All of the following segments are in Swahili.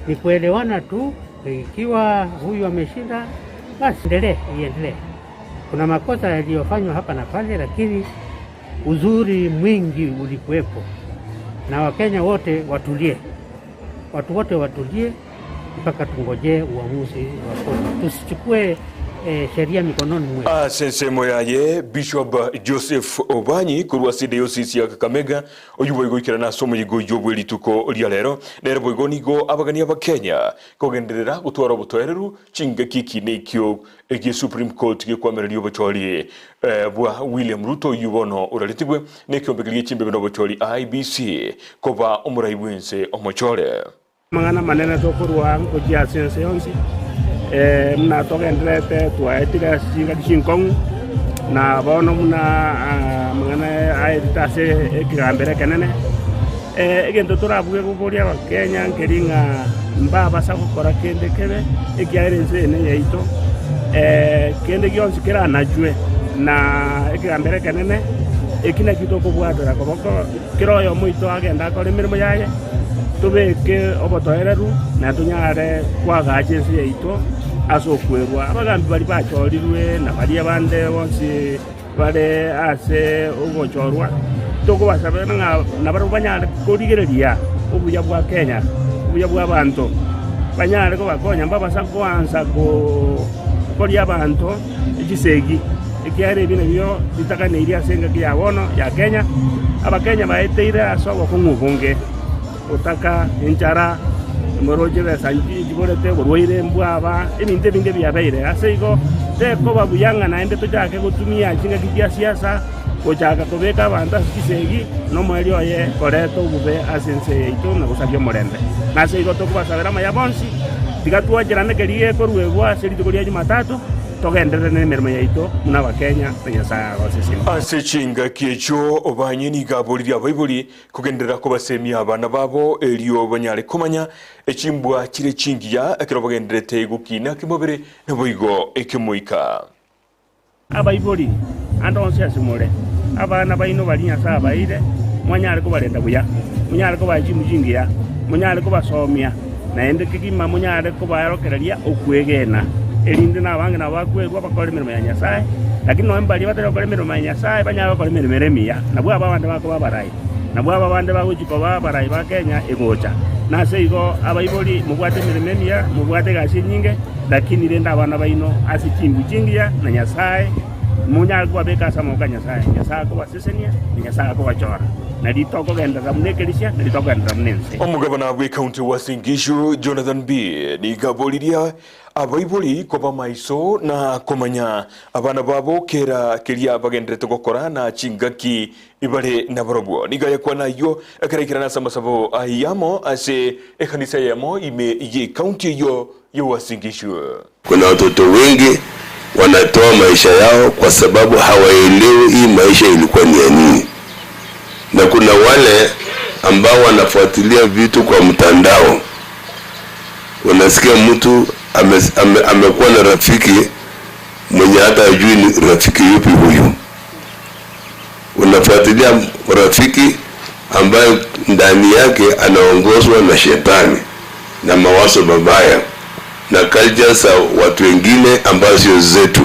ni kuelewana tu. Ikiwa huyu ameshinda, basi iendelee. Kuna makosa yaliyofanywa hapa na pale, lakini uzuri mwingi ulikuwepo, na Wakenya wote watulie. Watu wote watulie mpaka tungojee uamuzi wa koti. Tusichukue sheria mikononi mwetu. Sensemo yaye Bishop Joseph Obanyi kurwasi diocese ya Kakamega oyubo igokira na somo yigoyobwe lituko lya lero nere boigo nigo abagania ba Kenya kogenderera gutwara butwereru chinga kiki nekyo ege Supreme Court gikwamerera yobochori bwa William Ruto yubono uralitibwe nekyo mbegiliye chimbe bino bochori IBC koba omuraibwense omochore mangana manene tokurwa kujia sense yonsi mna toke ndrete tuaetira singa kishinkong na bono muna mangana aitase ekigambere kenene egento turabuge kuboria ba Kenya nkeringa mbaba sa gukora kende kebe ekiarenze ne yaito kende gyonsi kira najwe na ekigambere kenene ekina kitoko bwadora koboko kiroyo muito agenda akore mirimo yaye tubeke obotoereru na tunyare kwaga agency yaito asokwerwa abagambi bali bachorirwe na bali abande bonsi bale ase ugochorwa toko basabena na baro banyare korigereria obuya bwa Kenya obuya bwa bantu banyare ko bakonya mbabasa kwanza ko koria bantu igisegi ikiare bino byo bitakaneiria senga kia wono ya Kenya abakenya baeteire asobo kungubunge utaka inchara moroje sanji jiborete borwire mbwaba ibinde binde byabeire aseigo teko babuyanga naende tojake gutumia kinga kitia siasa kochaka kobeka banda kisegi no mweli oye koreto bube asense ito na gusabyo morende naseigo tokubasabera maya bonsi tigatwajirane keriye korwebwa serito koria Jumatatu togendere ne mermo yaito muna ba Kenya penyasa gosisima asechinga kiecho Obanyi ni gabolira baibuli kugendera ko basemia abana babo elio banyale komanya echimbwa kire chingiya akiro bagenderete gukina kimobere ne boigo ekemoika abaibuli andonse asimole abana baino balinya sa baire mwanyale ko balenda buya munyale ko bajimujingiya munyale ko basomia naende kigima munyale ko barokereria okwegena elinde na bange na bakwerwa bakora imirimo ya Nyasaye lakini no mbali batari bakora imirimo ya Nyasaye banyaba bakora imirimo eremia nabwo abandi bako babarai nabwo abandi bagujiko babarai ba Kenya egocha naseigo abaiboli mubwate imirimo emia mubwate gashi nyinge lakini renda abana baino asikingu chingia na Nyasaye munya kwa beka samo ka Nyasaye ko basesenia Nyasaye ko bachora na ditoko genda zamnekelisia na ditoko genda mnense omugabana wa county wa Singishu Jonathan B ni gaboliria abaiboli koba maiso na komanya abana babo kera keria bagendrete gukora na chingaki ibale na barobwo nigaya kwa nayo akarekirana samasabo ayamo ase ekanisa yamo ime ye county yo wa Singishu. Kuna watoto wengi wanatoa maisha yao kwa sababu hawaelewi hii maisha ilikuwa ni ya nini, na kuna wale ambao wanafuatilia vitu kwa mtandao. Unasikia mtu amekuwa na rafiki mwenye hata hajui ni rafiki yupi huyu. Unafuatilia rafiki ambaye ndani yake anaongozwa na shetani na mawazo mabaya na culture za watu wengine ambao sio zetu.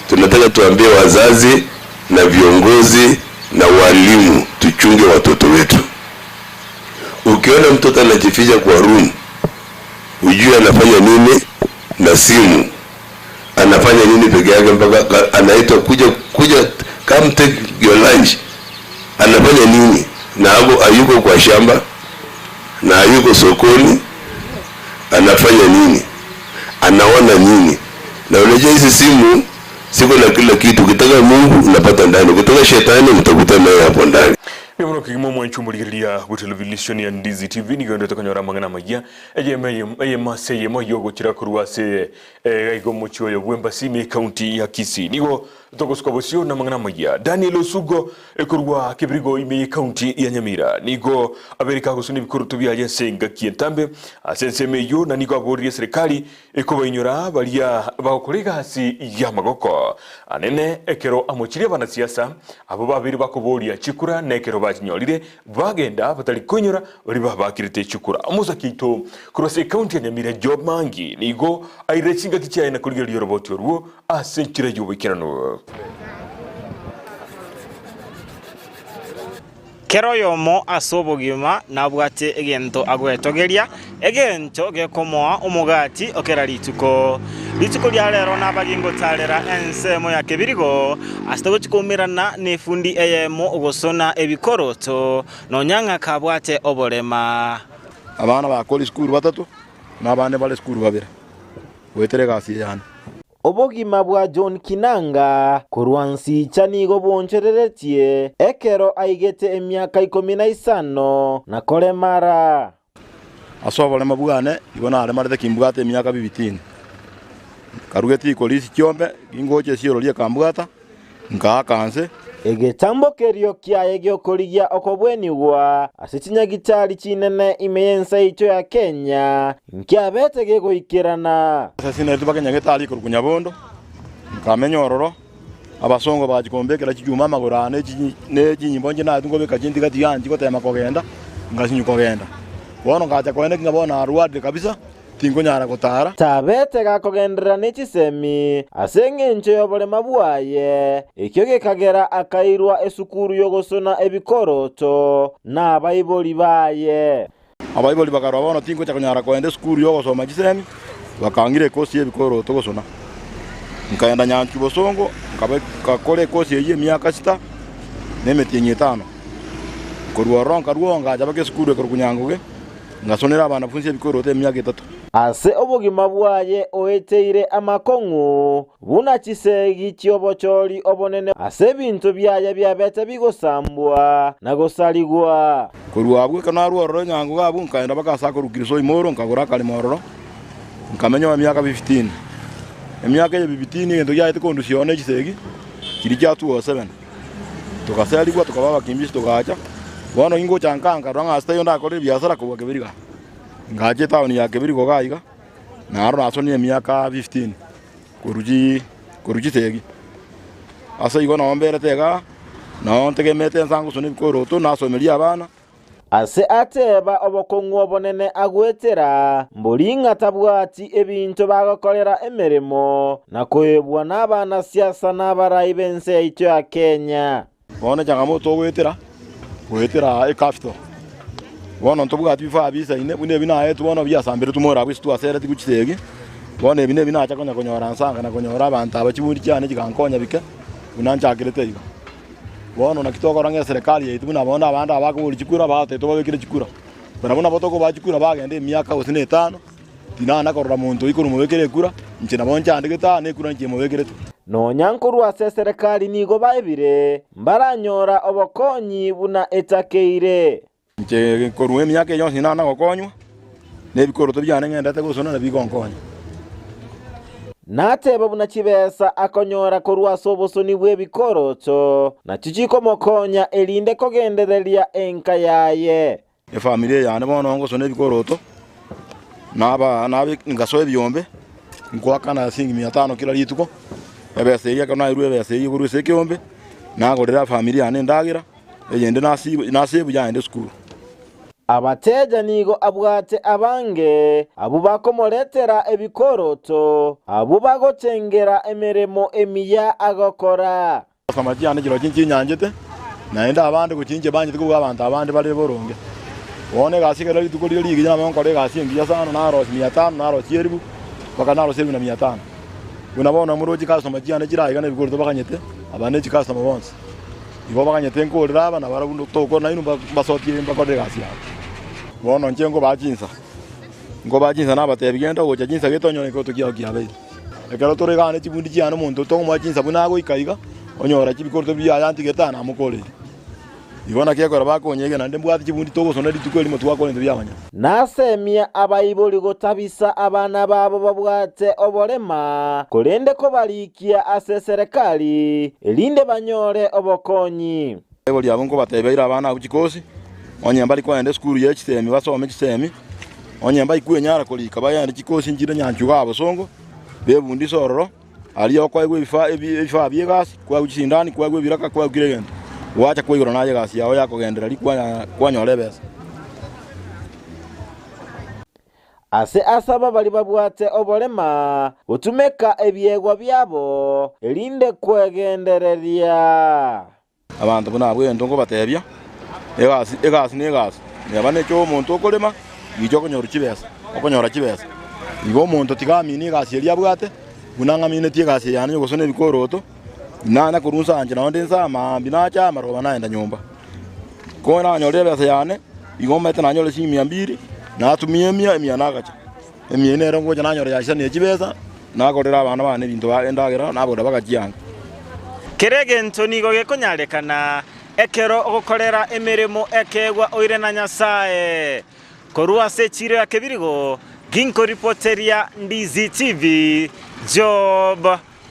Tunataka tuambie wazazi na viongozi na walimu tuchunge watoto wetu. Ukiona mtoto anajificha kwa room, ujue anafanya nini na simu. Anafanya nini peke yake mpaka anaitwa kuja come take your lunch. Anafanya nini? Na hapo hayuko kwa shamba na hayuko sokoni. Anafanya nini? Anaona nini? Na unajua hizi simu siko na kila kitu. Ukitaka Mungu unapata ndani, ukitaka shetani mtakuta naye hapo ndani. Mimono kigimo mwanchumuligiria ku television ya Ndizi TV ni gando takanyora mangana magia eye maseye moyo gukira kurwase igo mucho yo gwemba simi county ya Kisii nigo tokoskobosio na mangana magia Daniel Osugo kurwa kibrigo ime county ya Nyamira nigo Amerika kusuni bikurutu bya yasenga kientambe asenseme yo na nigo abori serikali ekobainyora balia bakolega hasi ya magoko anene ekero amochire bana siasa abo babiri bakoboria chikura nekero bakinyorire bagenda batari kunyura bari babakirite chukura amuza kito kurose county ya Nyamira job mangi nigo airekinga kichaye na kuliga yoroboti ruo asenkira yubikirano kero yomo asobogima nabwate egento agwetogeria egento gekomoa umugati okera lituko lya lero nabagingo talera ensemo ya kebirigo asitago chikumirana nefundi eyemo ogosona ebikoroto nonyanga kabwate oborema abana bakora school batatu nabane bale school babira wetere gasi yana obogima bwa John Kinanga kurwansi chanigo bonchereretie ekero aigete emyaka 15 na kolemara asobole mabugane ibona ale marete kimbugate emyaka 15 karugeti kolisi kyombe ingoche siro lie kambugata nkakanse egetambo kerio kyaye gyokoligia okobwenigwa asichinya gitari kinene imeyensa icho ya Kenya nkyabete gegoikirana sasa nari tubakenya gitari kurukunyabondo nkamenyororo abasongo bagikombekera kijuma magorane nejinyimbo nje na tungo bekajindi gati yanji gotema kogenda ngasinyu kogenda wono ngacha kwene ngabona arwade kabisa tingo nyara gotara tabete gakogendera n'ikisemi asenge nche yobole mabwaye ikyo gekagera akairwa esukuru yogosona ebikoroto na bayiboli baye abayiboli bakarwa bono tingo chakonyara kwende sukuru yogosoma kisemi bakangire kosi yebikoroto gosona nkaenda nyanchu bosongo kakole kosi ye myaka 6 nemetinye 5 korwa ronka ruonga jabake sukuru korukunyanguge ngasonera abana funsi ebikoroto emyaka 3 ase obogima bwaye oeteire amakongu buna kisegi kyobocholi obonene ase bintu byaye byabete bigosambwa nagosaligwa kurwabwe kana ruoro nyangu gabu nkaenda bakasa kurukiriso imoro nkagura kali mororo nkamenya emyaka 15 emyaka ye 15 ngendo yaite kondusione kisegi kiri kyatu 7 tukasaligwa tukababa kimbisi tukacha bono ingo chankanga ranga stayo ndakore biasara kubwa kebiriga ngaje town ya kebirigo gaiga naro nasoni emyaka 15 kuruji tegi asa igo naombere tega naontegemete nsangu soni bikoroto nasomelia abana ase ateba obokongu obonene agwetera mbulinga tabwati ebintu bagakolera emeremo nakoebwa n'abana siasa n'abarayi bense icyo ya Kenya bono changamoto gwetera capital bono ntobugati bifa bisa ine bune binaye tubono byasambire tumora bwistu asere tikuchitegi bono ebine binacha konya konyora nsanga na konyora abantu abachibundi cyane kigankonya bike unanchakirete iga bono nakitoko range serikali yetu buna bonda abandi abakubuli chikura bate to babekire chikura barabona botoko bachikura bagende emyaka 5 tinana korora muntu ikuru mubekire kura nchina boncha andiketa ne kura nchye mubekire nonyankuru ase serikali nigo baibire mbaranyora obokonyi buna etakeire nche koruwe myaka yonsi nana gokonywa nebikoroto byane ngendate gusona na bigonkonya nateba buna kibesa akonyora korwa sobosoni bwe bikoroto na chichiko mokonya elinde kogenderelia enka yaye familia yane bono ngosona bikoroto nabe ngasoe byombe nkwakana singi 500 kila lituko ebese yakana iru ebese yiguruse kyombe nagorera familia yane ndagira egende nasibu yande skuru abateja nigo abwate abange abubakomoletera ebikoroto abubagocengera emeremo emiya agokora samajyane giro kinki nyanjete naenda abandi kukinje banje tuko abantu abandi bali boronge wone gasigara litukoli ligi jana monkore gasingi yasano naro 500 naro 1000 baka naro 700 unabona muroji kasoma jana jiraga ne bikoroto bakanyete abane chikasoma bonse ibo bakanyete nkorera abana barabuno toko na inu basotiye mbakode gasi yabo bono njengo bajinsa nabatebigenda oja jinsa getonyone ko tukiya kiabe ekero toregane chibundi cyane muntu to mwajinsa bunago ikaiga onyora chibikorto bya yanti getana mukole ibona kyekora bakonyege nande mbwati chibundi to gosona litukeli mutu wakole ndo byamanya nasemia abayiboli gotabisa abana babo babwate obolema kolende ko balikia ase serikali elinde banyore obokonyi eboli abongo batebeira abana ukikosi onyamba liko ende skuru ye kisemi basome kisemi onyamba ikwe nyara kolika bayandi kikosi njira nyanchu gabo songo bebundi sororo ali okwa igwe bifa byegasi kwa uchindani kwa igwe biraka kwa giregenda wacha kwigura naje gasi yao ya kugendereri kwanyore besa. Ase asaba bali babwate obolema utumeka ebyegwa byabo elinde kwegendereria abantu buna bwento ngo batebya egasi yabane cyo umuntu okolema ijo konyora kibesa okonyora kibesa igo umuntu tigamini gasi elia bwate bunanga mine tie gasi yani gusone bikoroto nana kurunsa anje na ndenza mambi na cha maroba naenda nyumba ko na nyore besa yani igo mete na nyore 200 na tumie 100 nagacha emine rongo jana nyore yasha ne kibesa na korera abana bane bintu bagendagira na boda bagajianga kerege ntoni goge konyarekana ekero ogokorera emirimo ekegwa oire na Nyasaye korua se chire ya kebirigo ginko reporteria Ndizi TV Job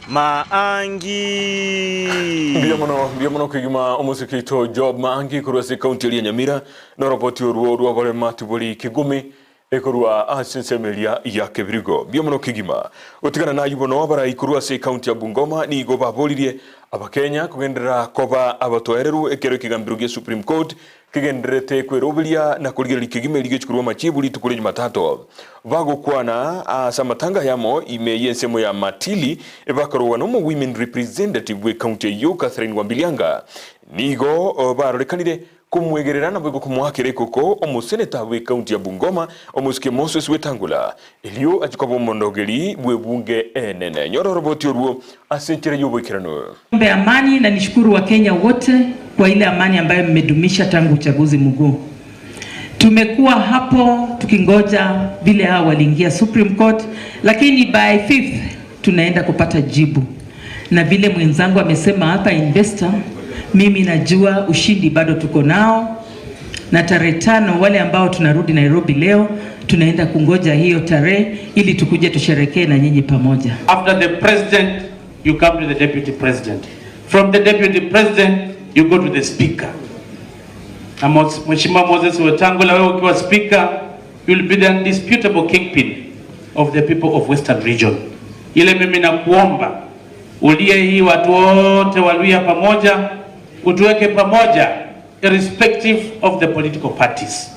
Maangi Biamono kigima omusikito Job Maangi korua se county ya Nyamira no roboti oruo gore matubuli kigumi ekorua asensemelia ya kebirigo biamono kigima utigana na yubono bara ikorua se county ya Bungoma ni go babolirie abakenya kugendera koba abatoereru ekero kigambiruge Supreme Court kigenderete kwerobelia na kuligera kigime ligechukurwa machibuli tukule Jumatatu vago kwana samatanga yamo imeyensemo ya matili ebakorwa no women representative we county yo Catherine Wambilianga nigo barorekanire kumwegererana bwego kumwakire koko omuseneta we county ya Bungoma omusike Moses Wetangula elio achikobo mondogeli bwebunge enene nyoro roboti oruo asentere yobwekirano Mbe amani na nishukuru wa Kenya wote kwa ile amani ambayo mmedumisha tangu uchaguzi mkuu. Tumekuwa hapo tukingoja vile hao waliingia Supreme Court, lakini by 5th tunaenda kupata jibu. Na vile mwenzangu amesema hapa investor, mimi najua ushindi bado tuko nao. Na tarehe 5 wale ambao tunarudi Nairobi leo tunaenda kungoja hiyo tarehe ili tukuje tusherekee na nyinyi pamoja. After the president you come to the deputy president. From the deputy president you go to the speaker. Na Mheshimiwa Moses Wetangula, wewe ukiwa speaker you will be the undisputable kingpin of the people of Western region. Ile mimi nakuomba ulie hii watu wote waluia pamoja, utuweke pamoja irrespective of the political parties.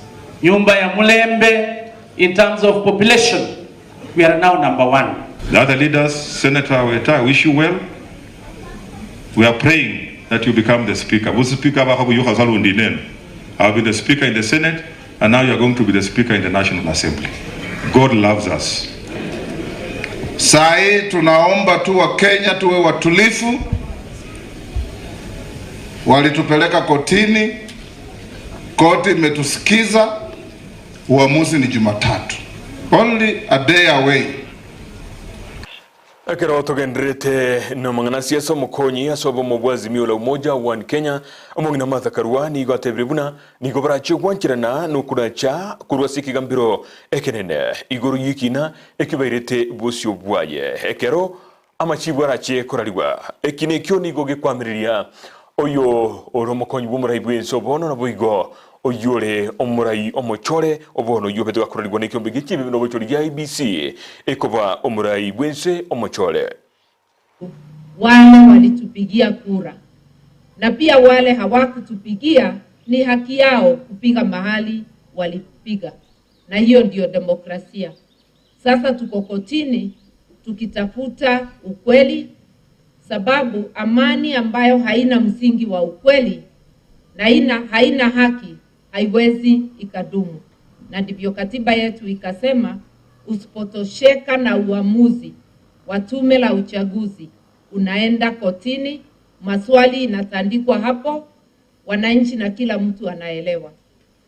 Nyumba ya Mulembe in terms of population we are now number 1. The other leaders, Senator Weta, I wish you well. We are praying that you become the speaker. Who's the speaker? I'll be the speaker in the Senate, and now you are going to be the speaker in the National Assembly. God loves us. Sai tunaomba tu wa Kenya tuwe watulifu. Walitupeleka kotini, koti imetusikiza, uamuzi ni Jumatatu. Only a day away. Akero togendrete no mangana siasa mukonyi asobo mobwazi miola umoja one Kenya omongina mathakarwa ni gotebrebuna ni gobaracho gwanchirana no kunacha kurwasiki gambiro ekenene iguru yikina ekibairete bosio bwaye ekero amachibwarache korariwa ekinekyo ni goge kwamiriria oyo oromokonyi bumurai bwensobono na boigo oyore omurai omochore obono yobe tugakorerwa n'ekyombe gikibi no bochori gya IBC ekoba omurai bwense omochore. Wale walitupigia kura na pia wale hawakutupigia ni haki yao kupiga mahali walipiga, na hiyo ndio demokrasia. Sasa tuko kotini tukitafuta ukweli, sababu amani ambayo haina msingi wa ukweli na haina haki haiwezi ikadumu. Na ndivyo katiba yetu ikasema, usipotosheka na uamuzi wa tume la uchaguzi unaenda kotini, maswali inatandikwa hapo, wananchi na kila mtu anaelewa.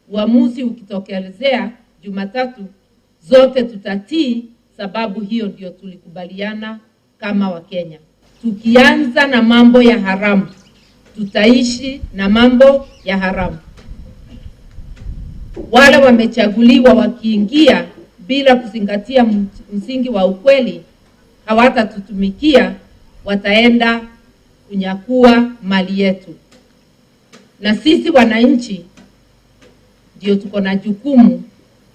Uamuzi ukitokelezea Jumatatu zote tutatii, sababu hiyo ndio tulikubaliana kama Wakenya. Tukianza na mambo ya haramu, tutaishi na mambo ya haramu. Wale wamechaguliwa wakiingia bila kuzingatia msingi wa ukweli, hawatatutumikia, wataenda kunyakua mali yetu. Na sisi wananchi ndio tuko na jukumu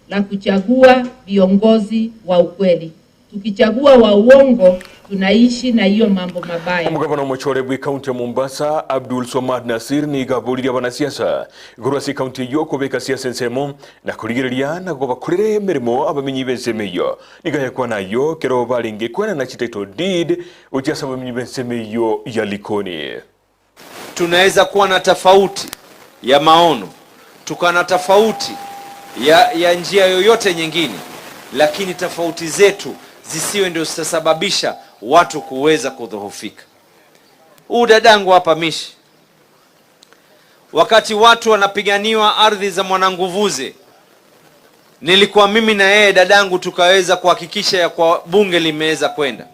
la kuchagua viongozi wa ukweli. Tukichagua wa uongo, tunaishi na hiyo mambo mabaya. Omugabana omuchore bwi county ya Mombasa Abdul Somad Nasir ni gaburira abanasiasa igurasi county yo kubeka siasa nsemo na kurigiria na goba kurire mirimo abamenyi bensemeyo nigaya kwa nayo kero balinge kwena na title deed utiasa abamenyi bensemeyo ya Likoni. Tunaweza kuwa na tofauti ya maono, tukana tofauti ya njia yoyote nyingine, lakini tofauti zetu zisiwe ndio zitasababisha watu kuweza kudhoofika. Dadangu hapa Mishi, wakati watu wanapiganiwa ardhi za Mwananguvuze, nilikuwa mimi na yeye dadangu tukaweza kuhakikisha ya kwa bunge limeweza kwenda.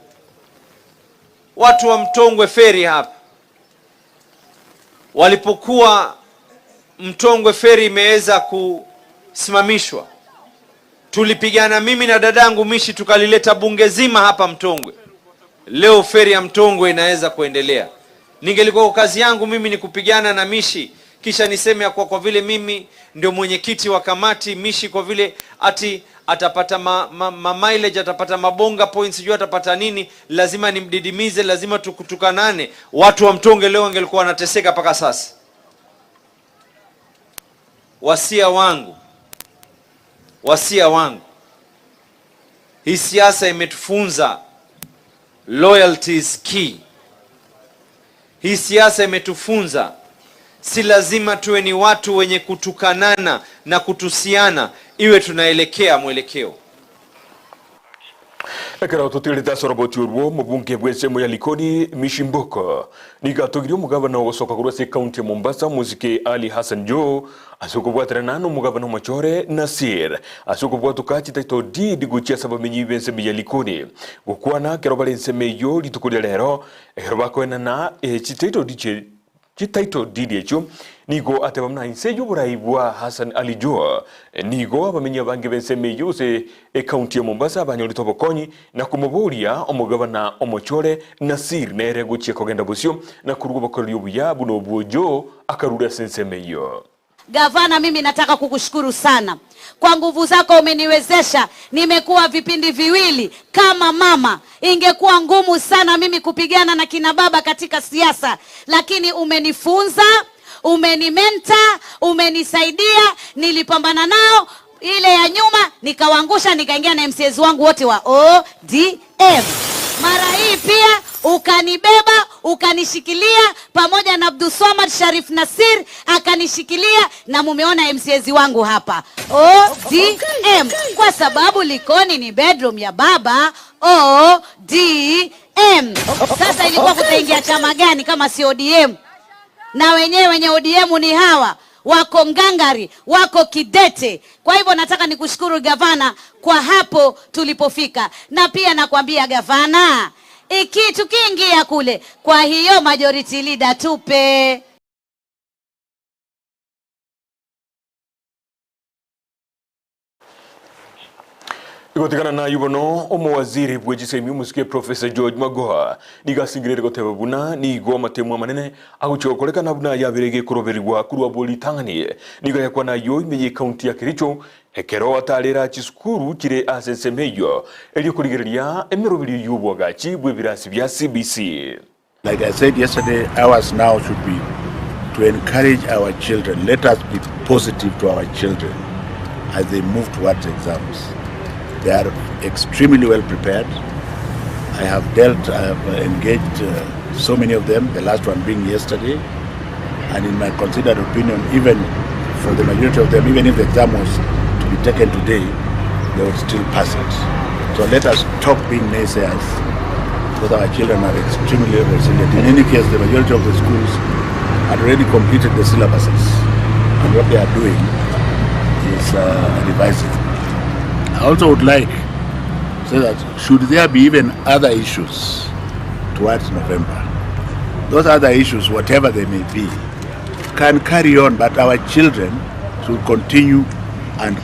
Watu wa Mtongwe Ferry hapa, walipokuwa Mtongwe Ferry imeweza kusimamishwa, tulipigana mimi na dadangu Mishi tukalileta bunge zima hapa Mtongwe. Leo feri ya Mtongwe inaweza kuendelea. Ningelikuwa kazi yangu mimi ni kupigana na Mishi kisha niseme kwa vile mimi ndio mwenyekiti wa kamati, Mishi kwa vile ati atapata mileage, atapata mabonga points, sijui atapata nini, lazima nimdidimize, lazima tukutukanane. Watu wa Mtongwe leo wangelikuwa wanateseka paka sasa. Wasia wangu, hii siasa imetufunza loyalty is key. Hii siasa imetufunza si lazima tuwe ni watu wenye kutukanana na kutusiana, iwe tunaelekea mwelekeo. Ekara tutilita soroboti urwo mubunge bwesemo ya Likoni Mishimboko nigatogiryo mugabana wosoka kurwase county ya Mombasa muzike Ali Hassan Jo asukubwatira nano mugabana Machore Nasir asukubwatuka title deed guchia sabamenyi benseme ya Likoni gukwana kero balenseme yo litukuria lero bakwena na title deed echo nigo atebamna inseyo buraibwa Hassan Ali Jo nigo abamenya bange benseme yose county ya Mombasa abanyoli tobokonyi na kumuburia omugabana Omochore Nasir nere guchia kogenda busyo na kurugo bakoryo buya buno bojo akarura senseme yo. Gavana, mimi nataka kukushukuru sana kwa nguvu zako, umeniwezesha. Nimekuwa vipindi viwili kama mama, ingekuwa ngumu sana mimi kupigana na kina baba katika siasa, lakini umenifunza, umenimenta, umenisaidia. Nilipambana nao ile ya nyuma, nikawaangusha, nikaingia na MCAs wangu wote wa ODM. Mara hii pia ukanibeba, ukanishikilia pamoja na Abdul Somad Sharif Nasir akanishikilia, na mumeona MCAs wangu hapa ODM, kwa sababu Likoni ni bedroom ya baba ODM. Sasa ilikuwa kutaingia chama gani kama si ODM? Na wenye ODM ni hawa, wako ngangari, wako kidete. Kwa hivyo nataka nikushukuru gavana kwa hapo tulipofika, na pia nakwambia gavana, tukiingia kule, kwa hiyo majority leader tupe. Igotikana na yubono omowaziri bwejisemi musike Professor George Magoha nigasingirire goteba buna nigo matemu manene aguchokoreka na buna yabirege kuroberwa kurwa boli tanganie niga yakwa na yo imeye county ya Kericho ekero atalera chisukuru kire asensemeyo eli kurigiria emerobiri yubwagachi bwebirasi bya CBC. Like I said yesterday, ours now should be to encourage our children. Let us be positive to our children as they move towards exams. They are extremely well prepared. I have engaged so many of them, the last one being yesterday. And in my considered opinion, even for the majority of them, even if the exam was to be taken today, they would still pass it. So let us stop being naysayers, because our children are extremely resilient. In any case, the majority of the schools had already completed the syllabuses, and what they are doing is revising. I also would like to say that should there be even other issues towards November, those other issues, whatever they may be, can carry on, but our children should continue and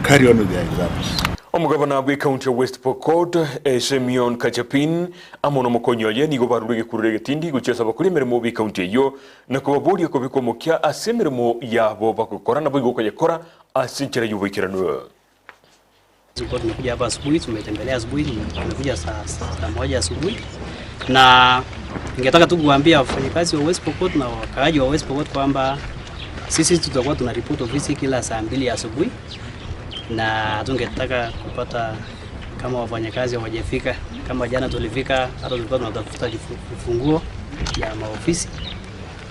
carry on with their exams. Omugabana bwe county West Pokot Simeon Kachapin amono mokonyoye nigo barurege kurege tindi guchesa bakuri meremo bwe county yo na kubaburi ko bikomokia asemeremo yabo bakokora na bwo koyekora asinchira yubikirano. Tumekuja hapa asubuhi, tumetembelea asubuhi, tumekuja saa 1 asubuhi, na ningetaka tu kuambia wafanyakazi wa West Pokot na wakaaji wa West Pokot kwamba sisi tutakuwa tunaripoti ofisi kila saa 2 asubuhi, na tungetaka kupata kama wafanyakazi hawajafika. Kama jana tulifika, hata tulikuwa tunatafuta vifunguo ya maofisi.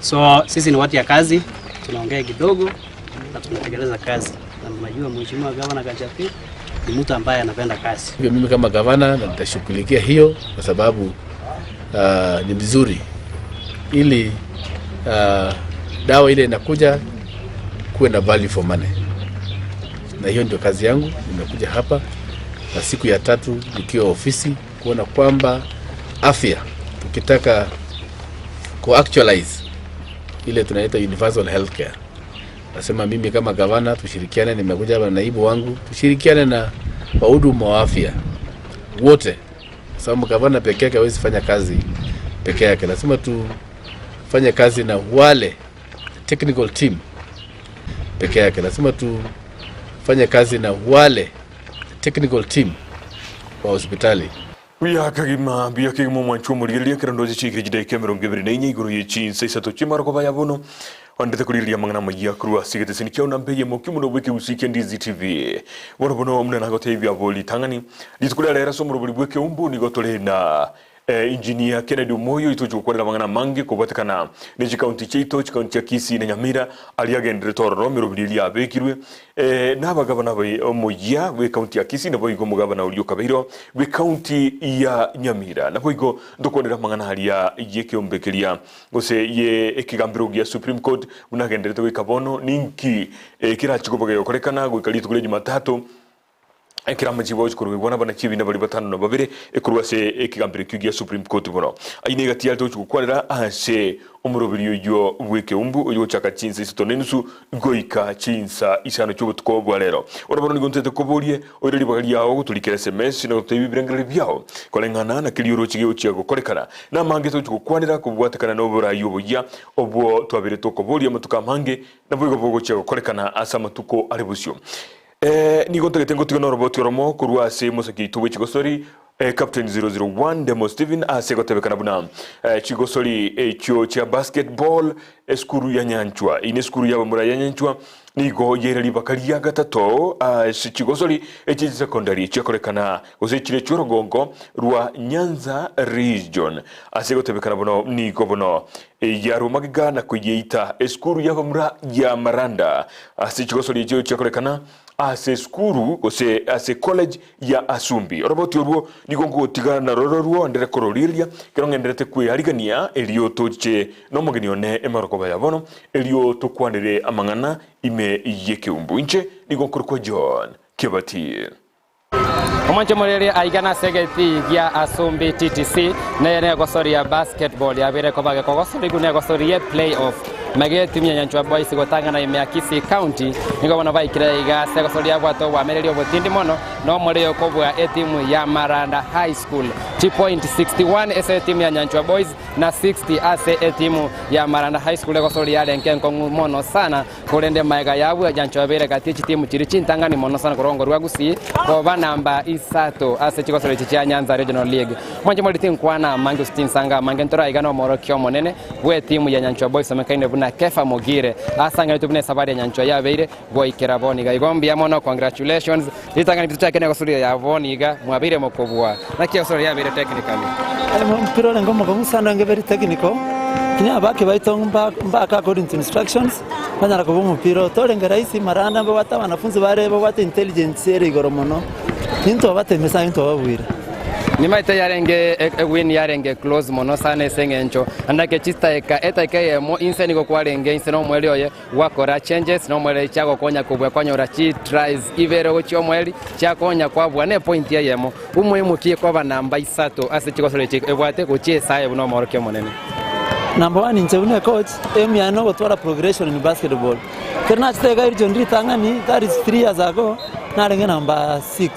So sisi ni watu ya kazi, tunaongea kidogo na tunatekeleza kazi. Na mnajua mheshimiwa gavana Kachapi ni mtu ambaye anapenda kazi. Mimi kama gavana nitashughulikia hiyo kwa sababu ni vizuri ili dawa ile inakuja kuwe na value for money. Na hiyo ndio kazi yangu. Nimekuja hapa na siku ya 3 nikiwa ofisi kuona kwamba afya tukitaka actualize ile tunaita universal healthcare. Nasema mimi kama gavana tushirikiane, nimekuja hapa na naibu wangu, tushirikiane na wahudumu wa afya wote. Sababu gavana pekee yake hawezi fanya kazi pekee yake. Lazima tufanye kazi na wale technical team pekee yake. Lazima tufanye kazi na wale technical team wa hospitali. Uya kagima biya kigimo mwanchu muriria kirandozi chikiri jidai kamera ngeveri nenye iguru ye Chinsa Isato chimara kwa baya bono wandete kuriria mangana maya kurwa sigete sinikyo nampeye mokimuno bweke usike Ndizi TV bono muna nagote hivi aboli tangani litukula lera somro buli bweke umbu nigotole na engineer Kennedy Moyo itojo kwa mangana mangi kubatakana neji county cheito county ya Kisii na Nyamira aliagendere toro mirobili abekirwe naba gavana we Moya we county ya Kisii na boigo mugavana ulio kabiro we county ya Nyamira na boigo ndokondera mangana halia yeke ombekeria gose ye ekigambiro gya Supreme Court unagendere to kabono ninki kirachikoboge yokorekana gwikali tukule Jumatatu ekirama jibo chikuru bona bana chibi na bali batano no babire ekurwase ekigambire kyugia Supreme Court bono ayine gati alto chukwalira ase umurobiri yo weke umbu yo chaka Chinsa Isato nenusu goika Chinsa isano chubutuko bwalero orabono nigontete koborie oyiri bagali yawo tulikere SMS no tebibirengere byao kolengana na kiliro chigyo chiago korekana na mange to chukwanira kubwatakana no burayi obuya obwo twabire to koborie matuka mange na bwigo bogo chiago korekana asa matuko alebusyo nigo tengo tigono roboti romo kurwa se mosaki tuwe chigosori Captain 001 Demo Steven asego tebekana buna chigosori chio cha basketball eskuru ya nyanchwa ine skuru ya bamura ya nyanchwa nigo yerali bakalia gatato chigosori echi secondary chakorekana ose chire chorogongo rwa Nyanza region asego tebekana buna nigo bono yaro magiga na kuyeita eskuru ya bamura ya Maranda chigosori chio chakorekana ase skuru ose ase college ya Asumbi roboti ruo nigongo tigana na roro ndere kororiria kirongenderete kwiharigania elio toche no mogenione emaroko baya bono elio tokwanire amangana ime yeke umbunche nigonko kwa John Kibati Omanche morere aigana segeti ya Asumbi TTC na gosori ya basketball ya bere kobage kogosori gune gosori ye playoff mage timu ya Nyanchwa Boys gotangana ime Kisii County nigo bona baikira iga segosori ya gwato wa mereri obotindi mono no moreo kobwa timu ya Maranda High School 2.61 ese timu ya Nyanchwa Boys na 60 ase timu ya Maranda High School gosori ya lenkenko mono sana kurende maiga yabu Nyanchwa bere katichi timu chiri chintangani mono sana korongo rwa Gusii kwa namba Isato ase chigosori chicha Nyanza Regional League mwanje moliti nkwana Mangustin Sanga mangentora igano morokyo monene we timu ya Nyanchwa Boys amekaine buna Kefa Mogire asanga tubune sabari ya Nyanchwa ya beire boikera boniga igombi mono congratulations litangani kitu chake ne gosori ya boniga mwabire mokobwa na kiosori ya beire technically mpiro lengo mogo sana nge very technical kinya bake baitong mbaka according to instructions bana ko mpiro tolenga raisi Maranda mba wata wanafunzi bare wata intelligence seri goromono into bate mesa into babwira nimaita yarenge win yarenge close mono sana sengencho andake chista eta mo inseni go kwarenge inseno mweli oye wakora changes no mweli chago konya kubwa konya chi tries ivero gocho mweli chakonya kwa bwane point ya yemo umuhimu kie kwa namba Isato ase chigosole chik ebwate gochie sae no morokyo monene number 1 inchune coach emiano gotwara progression in basketball kerna chitega region ritangani that is 3 years ago na renge number 6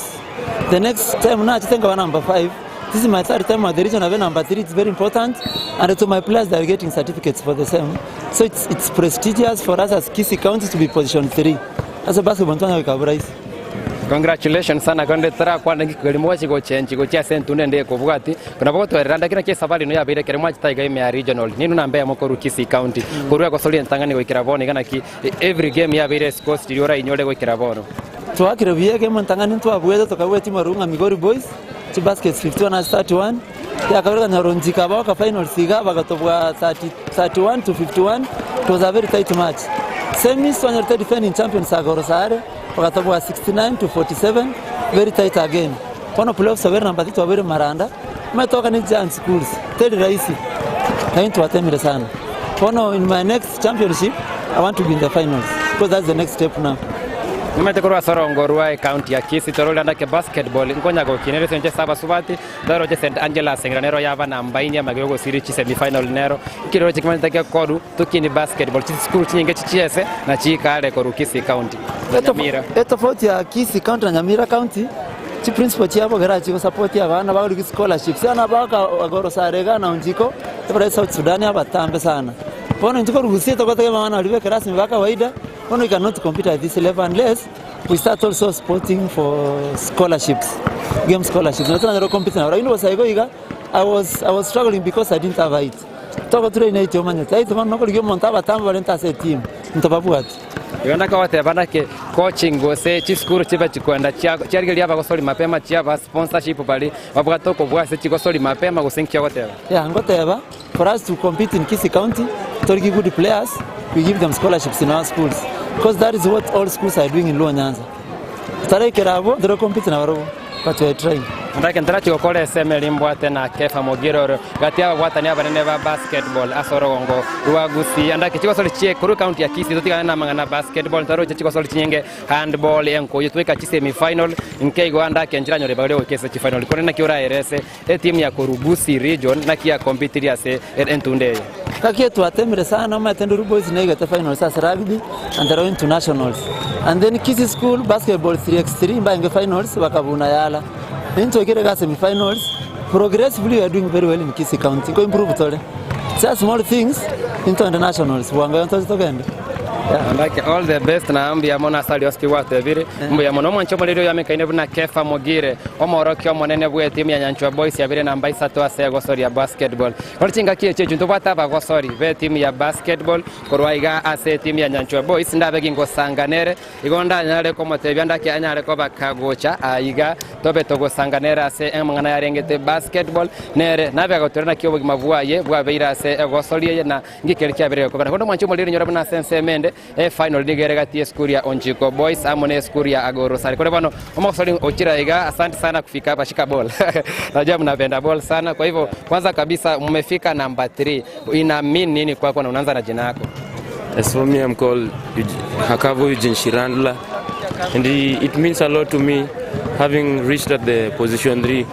the next time na chitenga number 5 this is my third time at the region of number 3 it's very important and to my players they are getting certificates for the same so it's prestigious for us as Kisii County to be position 3 as a basketball tournament kabrais Congratulations sana konde tara kwa ngi kelimwachi go change go chia sentunde ndeye kubwati kuna boko tweranda kina kisa bali no yabire kelimwachi taiga ime ya regional ninu namba ya moko Kisii county kurwa ko soli ntangani go kirabone kana ki every game yabire scores tiriora inyole go kirabone twakire biye mo ntangani twabweze tukabwe marunga Migori boys to baskets 51 and 31 yakabira nyaronjika baka final siga bagatobwa 31 to 51. It was a very tight match. Semis when the defending champions Agorosare bagatobwa 69 to 47, very tight again. Pono playoffs were number 3 were Maranda umetoka ni giant schools third raisi haintu watemire sana. Pono in my next championship I want to be in the finals because that's the next step now. Nimete kurwa sorongo ruwa county ya Kisii torole ndake basketball ngonya go kinere senje saba subati daro je St Angela sengranero yaba na mbainya magego siri chi semi final nero kiroro chikimanta ke kodu tukini basketball chi school chinge chichese na chikale ko Kisii county Nyamira tofauti ya Kisii county na Nyamira county chi principal chi abo garachi ko support ya bana ba ku scholarships ana baka Agorosare na unjiko tebra South Sudan abatambe sana pono njiko ruhusi to koteke mama na libe rasmi baka waida. We cannot compete at this level unless we start also sporting for scholarships, game scholarships. Not another competition. Right now, I was struggling because I didn't have it. Talk to train to manage. I don't know how to get montaba tambalenta as a team. Ntababuat. Yona kwa tebana ke coaching go se chi school chiba chikwenda chiargeli aba gosoli mapema chiaba sponsorship bali wabwato ko bwa se chigosoli mapema go senkia whatever. Yeah, ngoteba for us to compete in Kisii County, to give good players, we give them scholarships in our schools. Because that is what all schools are doing in Luo Nyanza. Tare kerabo dero compete na waro but we are trying. Ndake ndrachi okole seme limbwate na kefa mogiro gatia wata ni abanene ba basketball asorongo ruagusi andake chiko soli chie kuru county ya Kisii totika na mangana basketball taro chiko soli chinyenge handball enko yutweka chi semi final nkeigo andake njira nyore bagale okese chi final kone na kiura erese team ya Korubusi region na kia compete ya se entunde kakie tuatemire sana matendo boys na igata final sasa rugby and they're internationals and then Kisii school basketball 3x3 mbange finals wakabuna yala into kile semi-finals. Progressively we are doing very well in Kisii County. Go improve tole. Just small things into internationals. Wanga togende. Like all the best na ambia mona sali oski wate vile mbya mono mwancho molero ya mekaine na kefa mogire omorokyo monene bwe timu ya Nyanchwa boys ya vile na mbai sato ase gosori ya basketball olichinga kie cheju ntobata ba gosori be timu ya basketball korwaiga ase timu ya Nyanchwa boys ndabe gingo sanganere igonda nyale ko motebya ndake anyale ko bakagocha aiga tobe togo sanganere ase emngana ya rengete basketball nere nabe agotorena kyo bugimavwaye bwa beira ase gosori na ngikelikia bere ko bana mwancho molero nyora bana sense mende final digere gatie skuri ya Onchiko boys amone skuri ya Agorosare kwa bano omosoli ochiraiga asante sana kufika hapa shika ball najua mnapenda ball sana kwa hivyo kwanza kabisa mmefika number 3 ina mean nini kwako na unaanza na jina lako? As for me I'm called Hakavu Eugene Shirandla and it means a lot to me having reached at the position 3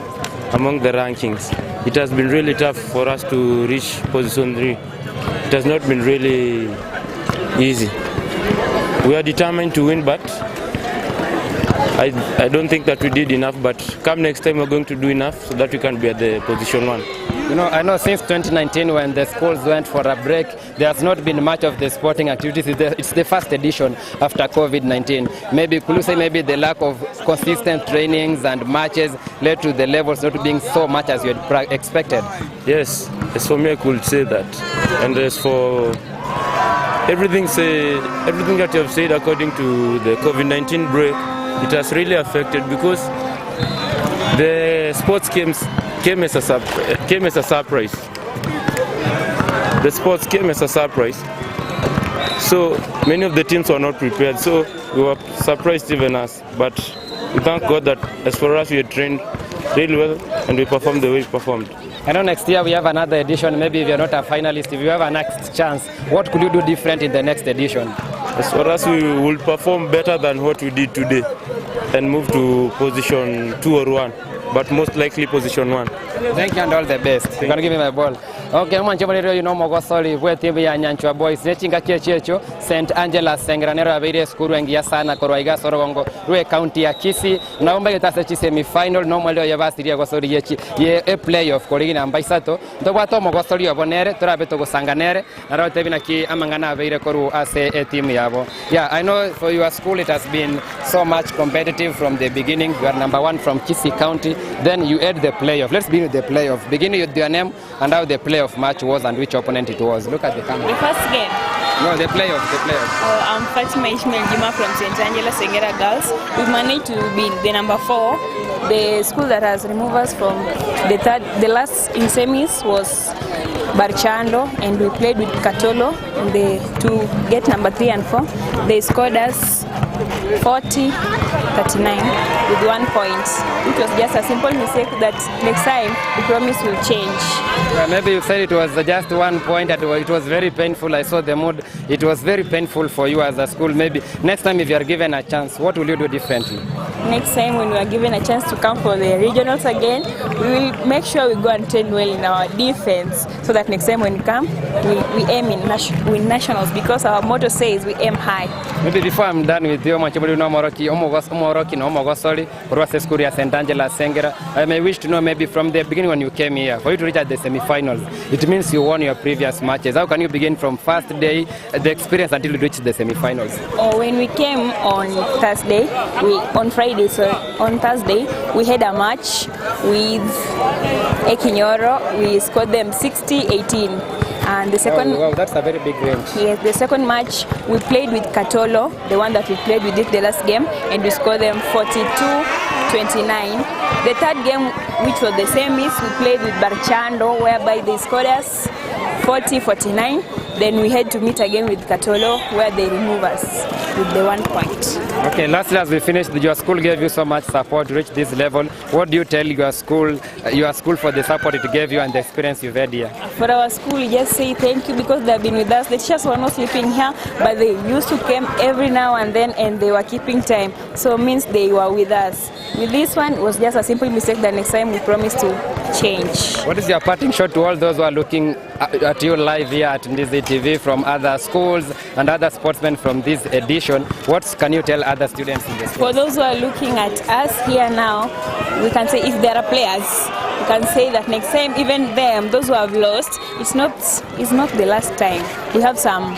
among the rankings. It has been really tough for us to reach position 3. It has not been really easy. We are determined to win, but I don't think that we did enough, but come next time we're going to do enough so that we can be at the position 1. You know, I know since 2019 when the schools went for a break, there has not been much of the sporting activities. It's the first edition after COVID-19. Maybe, could you say maybe the lack of consistent trainings and matches led to the levels not being so much as you had expected? Yes, as for me I could say that. And as for everything that you have said according to the COVID-19 break, it has really affected because the sports games came as a surprise. The sports came as a surprise. So many of the teams were not prepared. So we were surprised even us. But we thank God that as for us we had trained really well and we performed the way we performed. I know next year we have another edition. Maybe if you're not a finalist, if you have a next chance, what could you do different in the next edition? As for us, we will perform better than what we did today and move to position 2 or 1, but most likely position 1. Thank you and all the best. You're going to give me my ball. Okay, mwancho mulero yuno mogosoli bwe timu ya Nyanchwa Boys nechinga kiechecho St Angela Sengranero abire skuru engia sana korwa iga sorogongo rwe county ya Kisii naomba getase chi semi final no mweleo yabasiria gosori yechi ye a playoff koligi Amayia Isato ndobwato mogosoli obonere turabeto gosanganere narote binaki amangana abire koru ase a team yabo. Yeah, I know for your school it has been so much competitive from the beginning. You are number 1 from Kisii County, then you had the playoff. Let's begin with the playoff. Beginning with your name and how the playoff match was and which opponent it was. Look at the camera. The first game. No, the playoff. I'm Fatima Ishmael Juma from St. Angela Sengera Girls. We've managed to be the number 4. The school that has removed us from the last in semis was Barchando, and we played with Katolo to get number 3 and 4. They scored us 40-39 with 1 point. It was just a simple mistake that next time we promise will change. Yeah, maybe you said it was just 1 point and it was very painful. I saw the mood. It was very painful for you as a school. Maybe next time if you are given a chance, what will you do differently? Next time when we are given a chance to come for the regionals again, we will make sure we go and train well in our defense so that next time when we come, we aim in win nationals because our motto says we aim high. Maybe before I'm done with you, Machibuli no Moroki, no Mogosoli, Rwase School ya St. Angela Sengera, I may wish to know maybe from the beginning when you came here, for you to reach at the semi-finals, it means you won your previous matches. How can you begin from first day, the experience until you reach the semi-finals? Oh, when we came on Thursday, on Thursday, we had a match with Ekinyoro. We scored them 60-18. And the second, wow, that's a very big range. Yes, the second match we played with Katolo, the one that we played with it the last game, and we scored them 42-29. The third game, which was the semis, we played with Barchando, whereby they scored us 40-49. Then we had to meet again with Katolo, where they remove us with the 1 point. Okay, lastly, as we finished, your school gave you so much support to reach this level. What do you tell your school for the support it gave you and the experience you've had here? For our school, we just say thank you because they've been with us. The teachers were not sleeping here, but they used to come every now and then, and they were keeping time. So it means they were with us. With this one, it was just a simple mistake that next time we promise to change. What is your parting shot to all those who are looking at you live here at Ndizi TV from other schools and other sportsmen from this edition? What can you tell other students in the school? For those who are looking at us here now, we can say if there are players, we can say that next time, even them, those who have lost, it's not the last time. We have some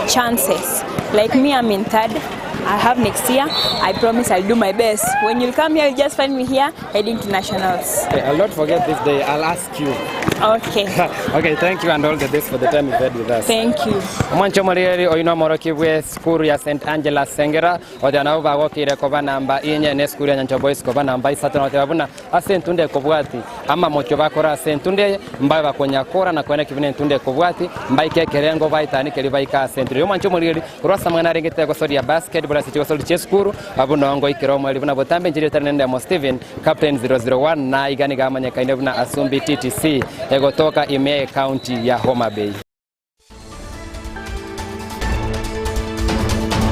chances. Like me, I'm in 3rd. I have next year. I promise I'll do my best. When you come here, you just find me here heading to nationals. Okay, I'll not forget this day. I'll ask you. Okay. Okay, thank you and all the best for the time you've had with us. Thank you. Mwancho Morieri oyino moroki we skuru ya St. Angela Sengera odana uba gokire koba namba inye ne skuru ya Nyanchwa Boys koba namba Isato na tebabuna asentunde kobwati ama mocho bakora asentunde mbaye bakonya kora na kwene kibine ntunde kobwati mbaye kekerengo baitani keli baika asentunde yo Mwancho Morieri urasa mwana ringete go sori ya basketball asiti sori cheskuru abuno ngo ikiro mwali buna botambe njiri tanende mo Steven captain 001 na igani gamanya kaine buna Asumbi TTC egotoka Amayia County ya Homa Bay.